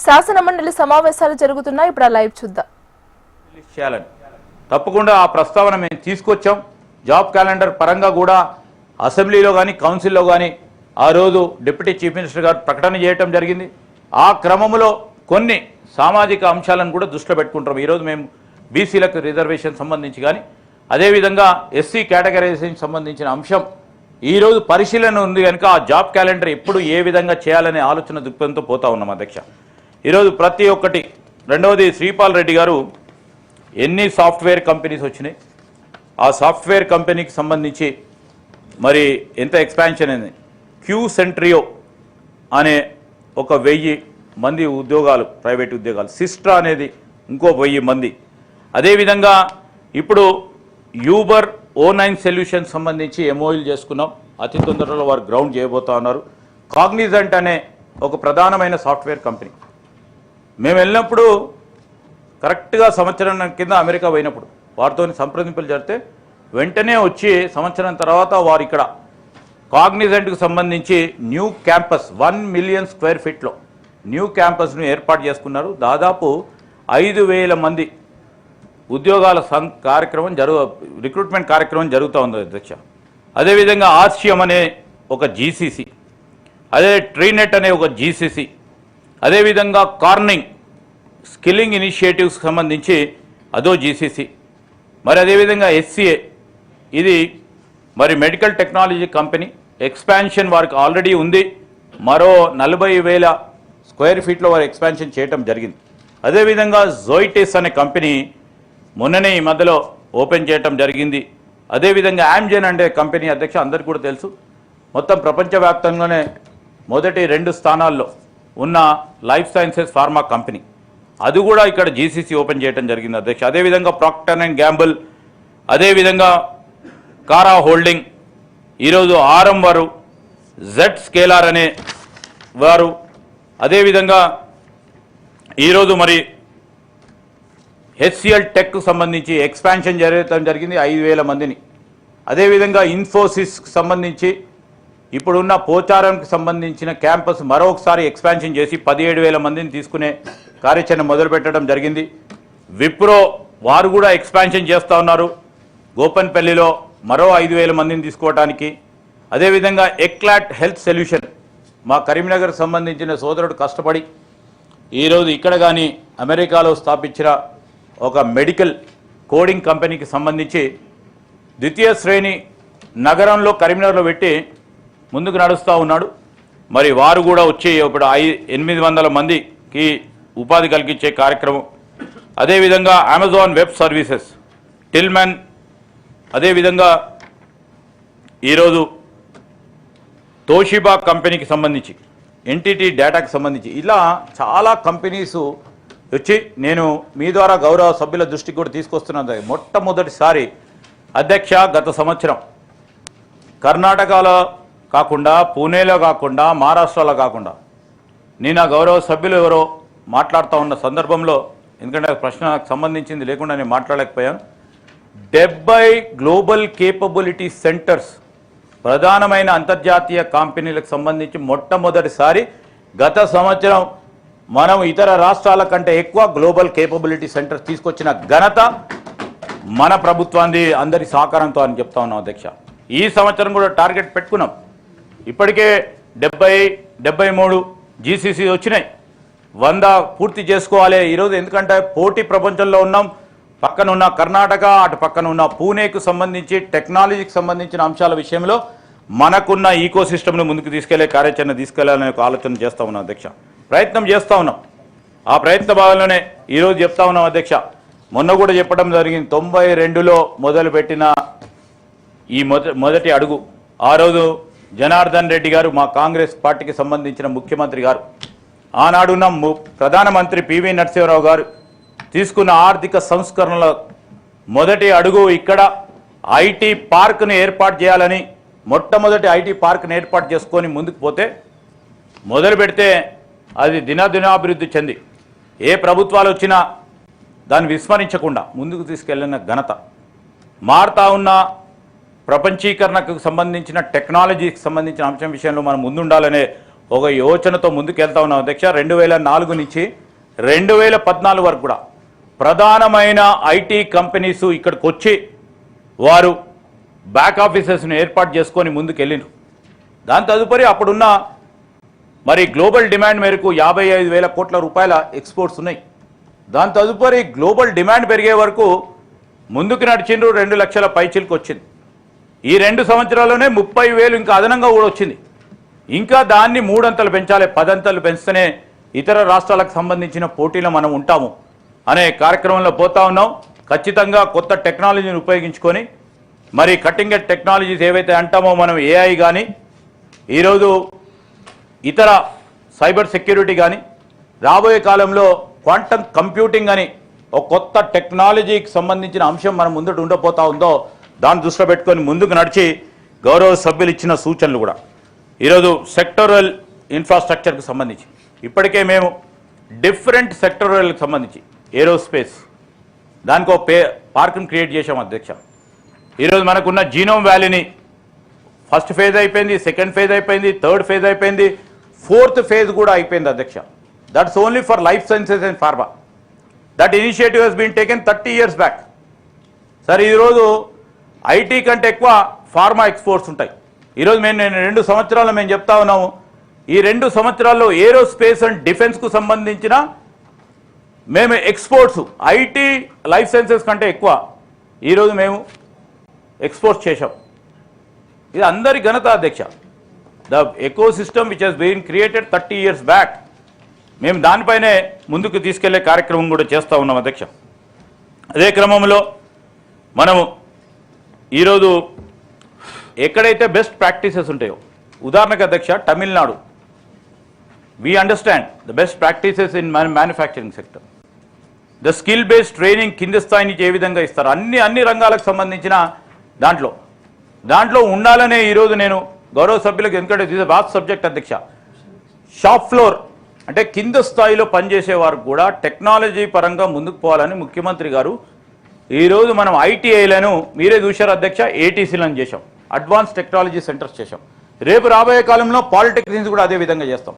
శాసన మండలి సమావేశాలు జరుగుతున్నాయి. ఇప్పుడు లైవ్ చూద్దాం. తప్పకుండా ఆ ప్రస్తావన మేము తీసుకొచ్చాం. జాబ్ క్యాలెండర్ పరంగా కూడా అసెంబ్లీలో కానీ కౌన్సిల్లో కానీ ఆ రోజు డిప్యూటీ చీఫ్ మినిస్టర్ గారు ప్రకటన చేయడం జరిగింది. ఆ క్రమంలో కొన్ని సామాజిక అంశాలను కూడా దృష్టిలో పెట్టుకుంటాం. ఈరోజు మేము బీసీలకు రిజర్వేషన్ సంబంధించి కానీ అదేవిధంగా ఎస్సీ కేటగరైజేషన్ సంబంధించిన అంశం ఈరోజు పరిశీలన ఉంది కనుక ఆ జాబ్ క్యాలెండర్ ఎప్పుడు ఏ విధంగా చేయాలనే ఆలోచన దృక్పథంతో పోతా ఉన్నాం అధ్యక్ష. ఈరోజు ప్రతి ఒక్కటి రెండవది శ్రీపాల్ రెడ్డి గారు ఎన్ని సాఫ్ట్వేర్ కంపెనీస్ వచ్చినాయి, ఆ సాఫ్ట్వేర్ కంపెనీకి సంబంధించి మరి ఎంత ఎక్స్పాన్షన్ అయింది. క్యూ సెంట్రియో అనే ఒక 1000 మంది ఉద్యోగాలు, ప్రైవేట్ ఉద్యోగాలు. సిస్ట్రా అనేది ఇంకో 1000 మంది. అదేవిధంగా ఇప్పుడు యూబర్ O9 సొల్యూషన్ సంబంధించి ఎంఓయూలు చేసుకున్నాం. అతి తొందరలో వారు గ్రౌండ్ చేయబోతా ఉన్నారు. కాగ్నిజెంట్ అనే ఒక ప్రధానమైన సాఫ్ట్వేర్ కంపెనీ. మేము వెళ్ళినప్పుడు కరెక్ట్గా సంవత్సరం కింద అమెరికా పోయినప్పుడు వారితో సంప్రదింపులు జరిగితే వెంటనే వచ్చి సంవత్సరం తర్వాత వారు ఇక్కడ కాగ్నిజెంట్కు సంబంధించి న్యూ క్యాంపస్ 1 మిలియన్ స్క్వేర్ ఫీట్లో న్యూ క్యాంపస్ను ఏర్పాటు చేసుకున్నారు. దాదాపు 5000 మంది ఉద్యోగాల కార్యక్రమం రిక్రూట్మెంట్ కార్యక్రమం జరుగుతూ ఉంది అధ్యక్ష. అదేవిధంగా ఆర్సిఎం అనే ఒక జీసీసీ, అదే ట్రీనెట్ అనే ఒక జీసీసీ, అదేవిధంగా కార్నింగ్ స్కిల్లింగ్ ఇనిషియేటివ్స్కి సంబంధించి అదో జీసీసీ, మరి అదేవిధంగా ఎస్సీఏ ఇది మరి మెడికల్ టెక్నాలజీ కంపెనీ. ఎక్స్పాన్షన్ వారికి ఆల్రెడీ ఉంది. మరో 40,000 స్క్వేర్ ఫీట్లో వారు ఎక్స్పాన్షన్ చేయటం జరిగింది. అదేవిధంగా జోయిటెస్ అనే కంపెనీ మొన్ననే ఈ మధ్యలో ఓపెన్ చేయటం జరిగింది. అదేవిధంగా యామ్జెన్ అనే కంపెనీ అధ్యక్ష అందరికీ కూడా తెలుసు, మొత్తం ప్రపంచవ్యాప్తంగానే మొదటి 2 స్థానాల్లో ఉన్న లైఫ్ సైన్సెస్ ఫార్మా కంపెనీ. అది కూడా ఇక్కడ జీసీసీ ఓపెన్ చేయడం జరిగింది అధ్యక్ష. అదేవిధంగా ప్రాక్టర్ అండ్ గ్యాంబుల్, అదేవిధంగా కారా హోల్డింగ్, ఈరోజు ఆర్ఎం వారు, జెడ్ స్కేలార్ అనే వారు, అదేవిధంగా ఈరోజు మరి హెచ్సిఎల్ టెక్కు సంబంధించి ఎక్స్పాన్షన్ జరగడం జరిగింది 5000 మందిని. అదేవిధంగా ఇన్ఫోసిస్కి సంబంధించి ఇప్పుడున్న పోచారంకి సంబంధించిన క్యాంపస్ మరొకసారి ఎక్స్పాన్షన్ చేసి 17,000 మందిని తీసుకునే కార్యాచరణ మొదలుపెట్టడం జరిగింది. విప్రో వారు కూడా ఎక్స్పాన్షన్ చేస్తూ ఉన్నారు గోపన్పల్లిలో మరో 5,000 మందిని తీసుకోవడానికి. అదేవిధంగా ఎక్లాట్ హెల్త్ సొల్యూషన్ మా కరీంనగర్ సంబంధించిన సోదరుడు కష్టపడి ఈరోజు ఇక్కడ కానీ అమెరికాలో స్థాపించిన ఒక మెడికల్ కోడింగ్ కంపెనీకి సంబంధించి ద్వితీయ శ్రేణి నగరంలో కరీంనగర్లో పెట్టి ముందుకు నడుస్తూ ఉన్నాడు. మరి వారు కూడా వచ్చి ఇప్పుడు 800 మందికి ఉపాధి కలిగించే కార్యక్రమం. అదేవిధంగా అమెజాన్ వెబ్ సర్వీసెస్, టిల్మెన్, అదేవిధంగా ఈరోజు తోషిబా కంపెనీకి సంబంధించి, ఎన్టీటీ డేటాకి సంబంధించి ఇలా చాలా కంపెనీసు వచ్చి నేను మీ ద్వారా గౌరవ సభ్యుల దృష్టికి కూడా తీసుకొస్తున్నాను. మొట్టమొదటిసారి అధ్యక్ష గత సంవత్సరం కర్ణాటకలో కాకుండా, పూణేలో కాకుండా, మహారాష్ట్రలో కాకుండా నేను ఆ గౌరవ సభ్యులు ఎవరో మాట్లాడుతూ ఉన్న సందర్భంలో, ఎందుకంటే ప్రశ్న నాకు సంబంధించింది లేకుండా నేను మాట్లాడలేకపోయాను, 70 గ్లోబల్ కేపబిలిటీ సెంటర్స్ ప్రధానమైన అంతర్జాతీయ కంపెనీలకు సంబంధించి మొట్టమొదటిసారి గత సంవత్సరం మనం ఇతర రాష్ట్రాల కంటే ఎక్కువ గ్లోబల్ కేపబిలిటీ సెంటర్స్ తీసుకొచ్చిన ఘనత మన ప్రభుత్వాన్ని అందరి సహకారంతో అని చెప్తా ఉన్నాం అధ్యక్ష. ఈ సంవత్సరం కూడా టార్గెట్ పెట్టుకున్నాం. ఇప్పటికే 73 జీసీసీ వచ్చినాయి. 100 పూర్తి చేసుకోవాలి ఈరోజు. ఎందుకంటే పోటీ ప్రపంచంలో ఉన్నాం. పక్కన ఉన్న కర్ణాటక, అటు పక్కన ఉన్న పూణేకు సంబంధించి టెక్నాలజీకి సంబంధించిన అంశాల విషయంలో మనకున్న ఈకో సిస్టమ్ను ముందుకు తీసుకెళ్లే కార్యాచరణ తీసుకెళ్లాలనే ఒక ఆలోచన చేస్తూ ఉన్నాం అధ్యక్ష. ప్రయత్నం చేస్తూ ఉన్నాం. ఆ ప్రయత్న భాగంలోనే ఈరోజు చెప్తా ఉన్నాం అధ్యక్ష. మొన్న కూడా చెప్పడం జరిగింది, 92లో మొదలుపెట్టిన ఈ మొదటి అడుగు. ఆ రోజు జనార్దన్ రెడ్డి గారు మా కాంగ్రెస్ పార్టీకి సంబంధించిన ముఖ్యమంత్రి గారు, ఆనాడున్న ప్రధానమంత్రి పివి నరసింహారావు గారు తీసుకున్న ఆర్థిక సంస్కరణల మొదటి అడుగు ఇక్కడ ఐటీ పార్క్ను ఏర్పాటు చేయాలని, మొట్టమొదటి ఐటీ పార్క్ను ఏర్పాటు చేసుకొని ముందుకు పోతే మొదలు పెడితే అది దినాభివృద్ధి చెంది ఏ ప్రభుత్వాలు వచ్చినా దాన్ని విస్మరించకుండా ముందుకు తీసుకెళ్లిన ఘనత. మారుతా ఉన్న ప్రపంచీకరణకు సంబంధించిన టెక్నాలజీకి సంబంధించిన అంశం విషయంలో మనం ముందుండాలనే ఒక యోచనతో ముందుకెళ్తా ఉన్నాం అధ్యక్ష. 2004 నుంచి 2014 వరకు కూడా ప్రధానమైన ఐటీ కంపెనీస్ ఇక్కడికి వచ్చి వారు బ్యాక్ ఆఫీసెస్ను ఏర్పాటు చేసుకొని ముందుకెళ్ళినారు. దాని తదుపరి అప్పుడున్న మరి గ్లోబల్ డిమాండ్ మేరకు 55,000 కోట్ల రూపాయల ఎక్స్పోర్ట్స్ ఉన్నాయి. దాని తదుపరి గ్లోబల్ డిమాండ్ పెరిగే వరకు ముందుకు నడిచిండ్రు. 2 లక్షల పైచిలకు వచ్చింది. ఈ 2 సంవత్సరాల్లోనే 30,000 ఇంకా అదనంగా కూడా వచ్చింది. ఇంకా దాన్ని 3 అంతలు పెంచాలి, 10 అంతలు పెంచితేనే ఇతర రాష్ట్రాలకు సంబంధించిన పోటీలో మనం ఉంటాము అనే కార్యక్రమంలో పోతా ఉన్నాం. ఖచ్చితంగా కొత్త టెక్నాలజీని ఉపయోగించుకొని మరి కటింగ్ ఎడ్జ్ టెక్నాలజీస్ ఏవైతే అంటామో మనం ఏఐ కానీ ఈరోజు ఇతర సైబర్ సెక్యూరిటీ కానీ రాబోయే కాలంలో క్వాంటమ్ కంప్యూటింగ్ అని ఒక కొత్త టెక్నాలజీకి సంబంధించిన అంశం మనం ముందట ఉండబోతా ఉందో దాన్ని దృష్టిలో పెట్టుకొని ముందుకు నడిచి గౌరవ సభ్యులు ఇచ్చిన సూచనలు కూడా ఈరోజు సెక్టరల్ ఇన్ఫ్రాస్ట్రక్చర్కి సంబంధించి ఇప్పటికే మేము డిఫరెంట్ సెక్టరల్కి సంబంధించి ఏరోస్పేస్ దానికి ఒక పార్క్ని క్రియేట్ చేశాం అధ్యక్ష. ఈరోజు మనకున్న జీనోమ్ వ్యాలీని ఫస్ట్ ఫేజ్ అయిపోయింది, సెకండ్ ఫేజ్ అయిపోయింది, థర్డ్ ఫేజ్ అయిపోయింది, ఫోర్త్ ఫేజ్ కూడా అయిపోయింది అధ్యక్ష. That's only for life sciences and pharma. That initiative has been taken 30 years back. Sir ఈరోజు ఐటీ కంటే ఎక్కువ ఫార్మా ఎక్స్పోర్ట్స్ ఉంటాయి. ఈరోజు నేను 2 సంవత్సరాలు మేము చెప్తా ఉన్నాము. ఈ 2 సంవత్సరాల్లో ఏరోస్పేస్ అండ్ డిఫెన్స్కు సంబంధించిన మేము ఎక్స్పోర్ట్స్ ఐటీ లైఫ్ సైన్సెస్ కంటే ఎక్కువ ఈరోజు మేము ఎక్స్పోర్ట్స్ చేశాం. ఇది అందరి ఘనత అధ్యక్ష. The ecosystem which has been created 30 years back. మేము దానిపైనే ముందుకు తీసుకెళ్లే కార్యక్రమం కూడా చేస్తూ ఉన్నాం అధ్యక్ష. అదే క్రమంలో మనము ఈరోజు ఎక్కడైతే బెస్ట్ ప్రాక్టీసెస్ ఉంటాయో, ఉదాహరణకు అధ్యక్ష Tamil Nadu, we understand the best practices in manufacturing sector. The skill based training కింది స్థాయి నుంచి ఏ విధంగా ఇస్తారు అన్ని రంగాలకు సంబంధించిన దాంట్లో ఉండాలనే ఈరోజు నేను గౌరవ సభ్యులకు, ఎందుకంటే దిస్ వాస్ట్ సబ్జెక్ట్ అధ్యక్ష, షాప్ ఫ్లోర్ అంటే కింద స్థాయిలో పనిచేసే వారు కూడా టెక్నాలజీ పరంగా ముందుకు పోవాలని ముఖ్యమంత్రి గారు ఈరోజు మనం ఐటీఐలను మీరే చూశారు అధ్యక్ష, ఏటీసీలను చేశాం, అడ్వాన్స్ టెక్నాలజీ సెంటర్స్ చేశాం. రేపు రాబోయే కాలంలో పాలిటెక్నిక్స్ కూడా అదే విధంగా చేస్తాం.